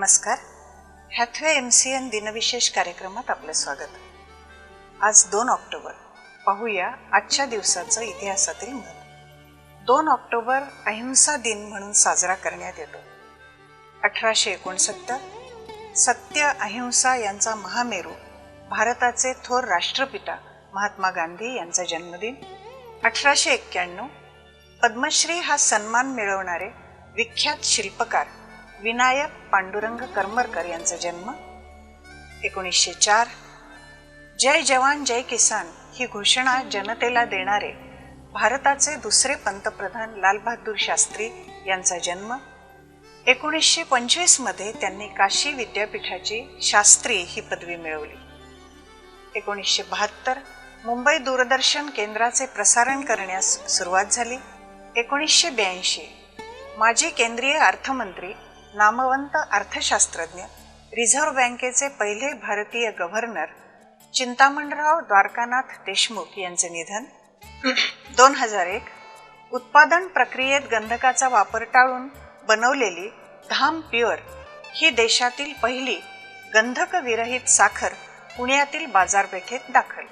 नमस्कार. Hathway MCN दिनविशेष कार्यक्रमात आपलं स्वागत. आज 2 ऑक्टोबर. पाहूया आजच्या दिवसाचं इतिहासातील महत्त्व. 2 ऑक्टोबर अहिंसा दिन म्हणून साजरा करण्यात येतो. 1869 सत्य अहिंसा यांचा महामेरू भारताचे थोर राष्ट्रपिता महात्मा गांधी यांचा जन्मदिन. 1891 पद्मश्री हा सन्मान मिळवणारे विख्यात शिल्पकार विनायक पांडुरंग करमरकर यांचा जन्म. 1904 जय जवान जय किसान ही घोषणा जनतेला देणारे भारताचे दुसरे पंतप्रधान लालबहादूर शास्त्री यांचा जन्म. 1925 मध्ये त्यांनी काशी विद्यापीठाची शास्त्री ही पदवी मिळवली. 1972 मुंबई दूरदर्शन केंद्राचे प्रसारण करण्यास सुरुवात झाली. 1982 माजी केंद्रीय अर्थमंत्री नामवंत अर्थशास्त्रज्ञ रिझर्व्ह बँकेचे पहिले भारतीय गव्हर्नर चिंतामणराव द्वारकानाथ देशमुख यांचे निधन. 2001 उत्पादन प्रक्रियेत गंधकाचा वापर टाळून बनवलेली धाम प्युअर ही देशातील पहिली गंधकविरहित साखर पुण्यातील बाजारपेठेत दाखल.